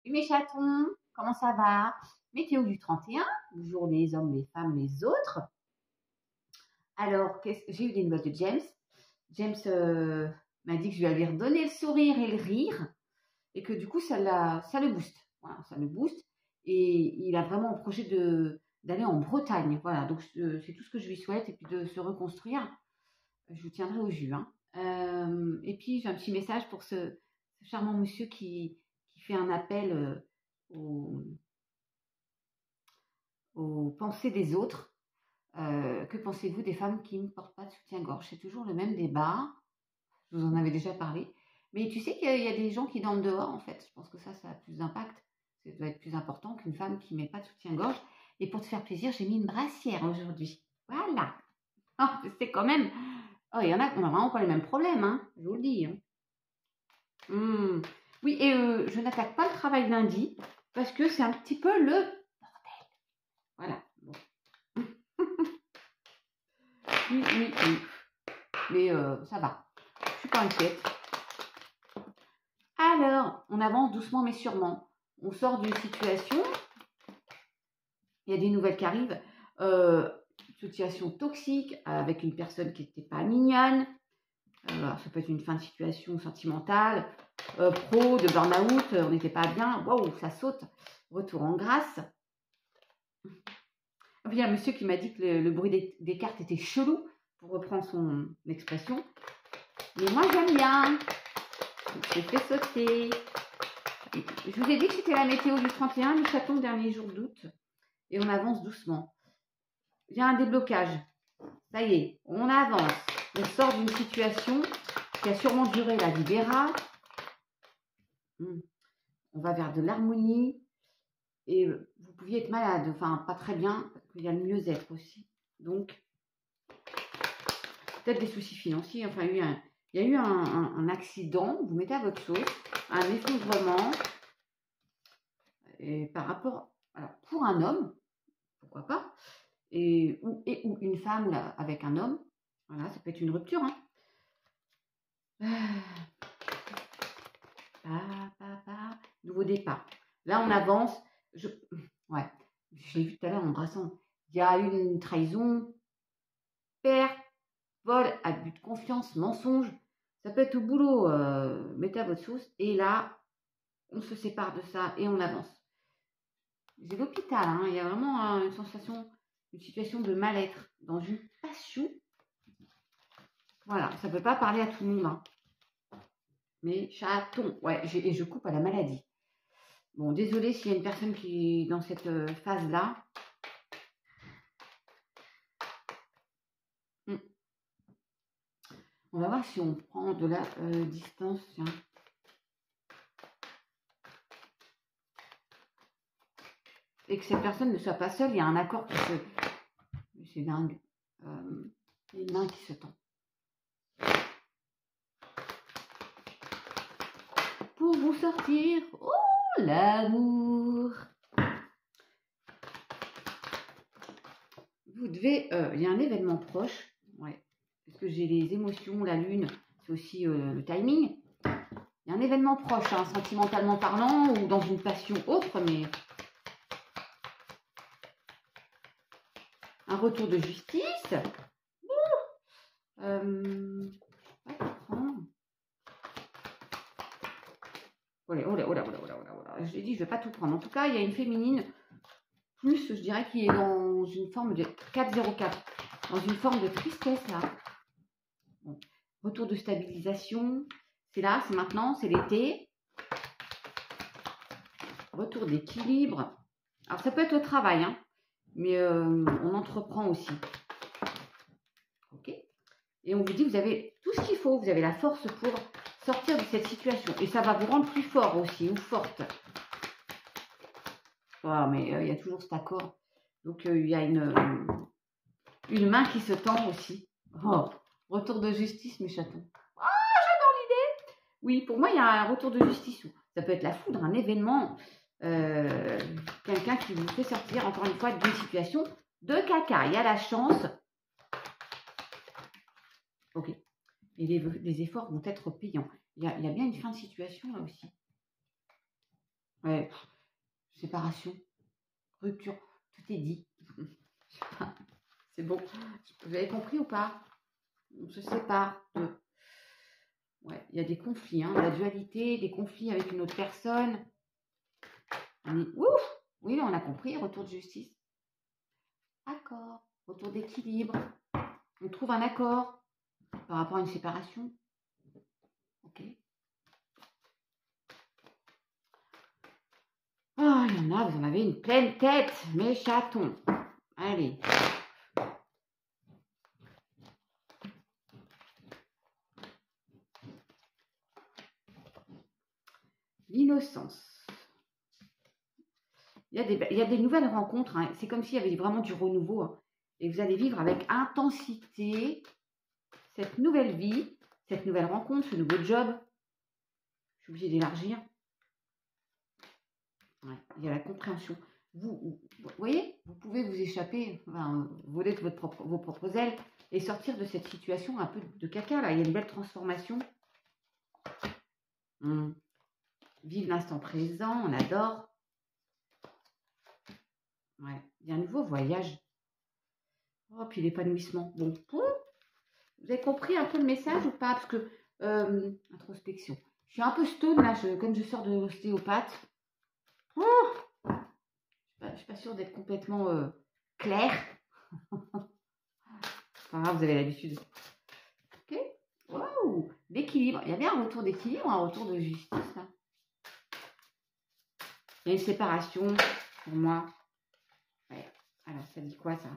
Mes chatons, comment ça va? Météo du 31, toujours les hommes, les femmes, les autres. Alors, j'ai eu des nouvelles de James. James m'a dit que je lui avais redonné le sourire et le rire et que du coup, ça le booste. Voilà, ça le booste. Et il a vraiment un projet d'aller en Bretagne. Voilà, donc c'est tout ce que je lui souhaite et puis de se reconstruire. Je vous tiendrai au jus, hein. Et puis, j'ai un petit message pour ce charmant monsieur qui fait un appel aux pensées des autres. Que pensez-vous des femmes qui ne portent pas de soutien-gorge? C'est toujours le même débat. Je vous en avais déjà parlé. Mais tu sais qu'il y a des gens qui dorment dehors, en fait. Je pense que ça a plus d'impact. Ça doit être plus important qu'une femme qui ne met pas de soutien-gorge. Et pour te faire plaisir, j'ai mis une brassière aujourd'hui. Voilà. Oh, c'est quand même... Oh, il y en a qui n'ont vraiment pas les mêmes problèmes, hein. Je vous le dis. Hein. Oui, et je n'attaque pas le travail lundi parce que c'est un petit peu le bordel. Voilà. Bon. Oui. Mais ça va. Je ne suis pas inquiète. Alors, on avance doucement mais sûrement. On sort d'une situation. Il y a des nouvelles qui arrivent. Situation toxique avec une personne qui n'était pas mignonne. Alors, ça peut être une fin de situation sentimentale, pro, de burn-out, on n'était pas bien. Waouh, ça saute. Retour en grâce. Il y a un monsieur qui m'a dit que le bruit des cartes était chelou, pour reprendre son expression. Mais moi, j'aime bien. Je fait sauter. Je vous ai dit que c'était la météo du 31, le chaton, dernier jour d'août. Et on avance doucement. Il y a un déblocage. Ça y est, on avance. On sort d'une situation qui a sûrement duré la vie verra. On va vers de l'harmonie. Et vous pouviez être malade, enfin pas très bien, parce qu'il y a le mieux-être aussi. Donc, peut-être des soucis financiers. Enfin, il y a eu un accident, vous mettez à votre sauce, un effondrement. Et par rapport, alors pour un homme, pourquoi pas, ou une femme avec un homme, voilà, ça peut être une rupture. Hein. Nouveau départ. Là, on avance. Je l'ai vu tout à l'heure en embrassant. Il y a une trahison, perte, vol, abus de confiance, mensonge. Ça peut être au boulot, mettez à votre sauce. Et là, on se sépare de ça et on avance. J'ai l'hôpital, hein, il y a vraiment une sensation, une situation de mal-être dans une passion. Voilà, ça ne peut pas parler à tout le monde. Hein. Mais chaton, ouais, et je coupe à la maladie. Bon, désolé s'il y a une personne qui est dans cette phase-là. On va voir si on prend de la distance. Tiens. Et que cette personne ne soit pas seule, il y a un accord qui se... C'est dingue. Il y a une main qui se tend. Pour vous sortir, oh, l'amour. Vous devez... il y a un événement proche. Ouais. Parce que j'ai les émotions, la lune, c'est aussi le timing. Il y a un événement proche, hein, sentimentalement parlant, ou dans une passion autre, mais... Un retour de justice. Je l'ai dit, je ne vais pas tout prendre. En tout cas, il y a une féminine, plus, je dirais, qui est dans une forme de 404, dans une forme de tristesse, là. Bon. Retour de stabilisation, c'est là, c'est maintenant, c'est l'été. Retour d'équilibre. Alors, ça peut être au travail, hein, mais on entreprend aussi. Ok. Et on vous dit, vous avez tout ce qu'il faut, vous avez la force pour sortir de cette situation. Et ça va vous rendre plus fort aussi, ou forte. Oh, mais il y a toujours cet accord. Donc, il y a une main qui se tend aussi. Oh, retour de justice, mes chatons. Ah, j'adore l'idée. Oui, pour moi, il y a un retour de justice. Ça peut être la foudre, un événement. Quelqu'un qui vous fait sortir, encore une fois, d'une situation de caca. Il y a la chance. Ok. Et les efforts vont être payants. Il y a bien une fin de situation là aussi. Ouais, séparation, rupture, tout est dit. C'est bon. Vous avez compris ou pas? On se sépare de... Ouais, il y a des conflits, hein, de la dualité, des conflits avec une autre personne. On est... Ouf! Oui, on a compris, retour de justice. Accord, retour d'équilibre. On trouve un accord par rapport à une séparation. Ok. Oh, il y en a, vous en avez une pleine tête, mes chatons. Allez. L'innocence. Il y a des nouvelles rencontres. Hein. C'est comme s'il y avait vraiment du renouveau. Hein. Et vous allez vivre avec intensité cette nouvelle vie, cette nouvelle rencontre, ce nouveau job. Je suis obligée d'élargir. Ouais, il y a la compréhension. Vous voyez, vous pouvez vous échapper, enfin, voler de vos propres ailes et sortir de cette situation un peu de caca. Là, il y a une belle transformation. Vive l'instant présent, on adore. Ouais, il y a un nouveau voyage. Oh, puis l'épanouissement. Bon, vous avez compris un peu le message ou pas? Parce que, introspection. Je suis un peu stone là, comme je sors de l'ostéopathe. Oh, je ne suis pas sûre d'être complètement claire. Enfin, vous avez l'habitude. Ok. Waouh, l'équilibre. Il y a bien un retour d'équilibre, un retour de justice. Là. Il y a une séparation pour moi. Ouais. Alors, ça dit quoi ça?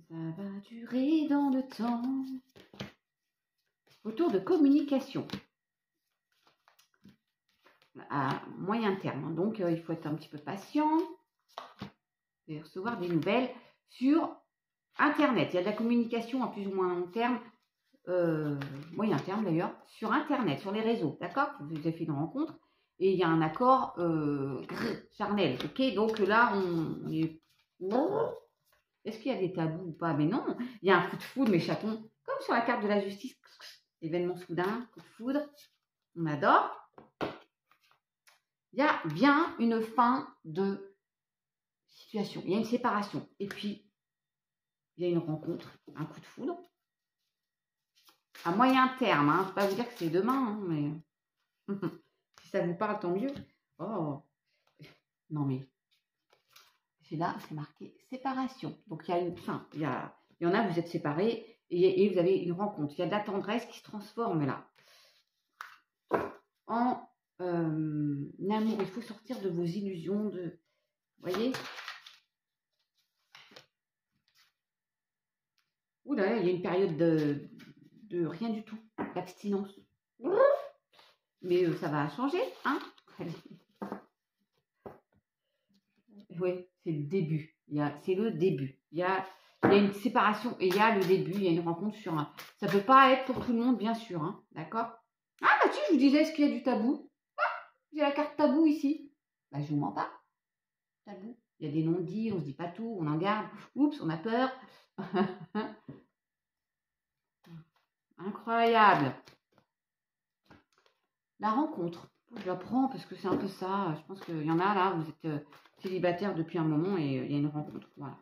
Ça va durer dans le temps. Retour de communication. À moyen terme. Hein. Donc, il faut être un petit peu patient et recevoir des nouvelles sur Internet. Il y a de la communication à plus ou moins long terme, moyen terme d'ailleurs, sur Internet, sur les réseaux. D'accord? Vous avez fait une rencontre et il y a un accord charnel. Ok? Donc là, on est... Est-ce qu'il y a des tabous ou pas? Mais non, il y a un coup de foudre, mes chatons. Comme sur la carte de la justice, événement soudain, coup de foudre. On adore. Il y a bien une fin de situation. Il y a une séparation. Et puis, il y a une rencontre, un coup de foudre. À moyen terme, hein. Je ne vais pas vous dire que c'est demain, hein, mais si ça vous parle, tant mieux. Oh, non mais, c'est là, c'est marqué séparation. Donc, il y a une fin. Il y en a, vous êtes séparés et vous avez une rencontre. Il y a de la tendresse qui se transforme là. En amour, il faut sortir de vos illusions, vous voyez? Ouh là, il y a une période de rien du tout, d'abstinence. Mais ça va changer, hein? Oui, c'est le début. C'est le début. Il y a une séparation et il y a le début, il y a une rencontre sur un. Ça ne peut pas être pour tout le monde, bien sûr, hein, d'accord? Ah, bah si, je vous disais, est-ce qu'il y a du tabou? Ah, j'ai la carte tabou ici. Bah, je vous mens pas. Tabou. Il y a des non-dits, on ne se dit pas tout, on en garde. Oups, on a peur. Incroyable. La rencontre. Je la prends parce que c'est un peu ça. Je pense qu'il y en a là, vous êtes célibataire depuis un moment et il y a une rencontre. Voilà.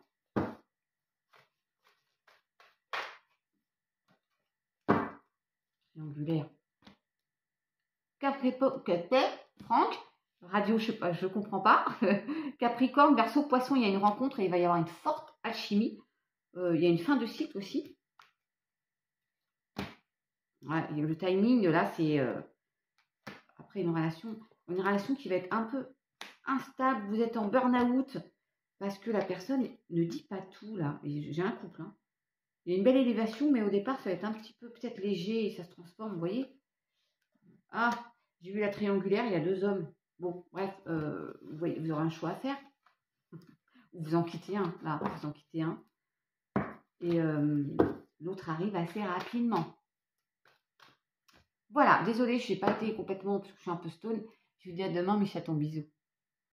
Triangulaire. Franck, radio, je sais pas, je comprends pas. Capricorne, Verseau, Poisson, il y a une rencontre et il va y avoir une forte alchimie. Il y a une fin de cycle aussi. Ouais, le timing, là, c'est après une relation qui va être un peu instable. Vous êtes en burn-out parce que la personne ne dit pas tout, là. J'ai un couple, hein. Il y a une belle élévation, mais au départ, ça va être un petit peu peut-être léger et ça se transforme, vous voyez? Ah, j'ai vu la triangulaire, il y a 2 hommes. Bon, bref, vous voyez, vous aurez un choix à faire. Ou vous en quittez un, là, vous en quittez un. Et l'autre arrive assez rapidement. Voilà, désolée, je n'ai pas été complètement, parce que je suis un peu stone. Je vous dis à demain, mes chatons, bisous.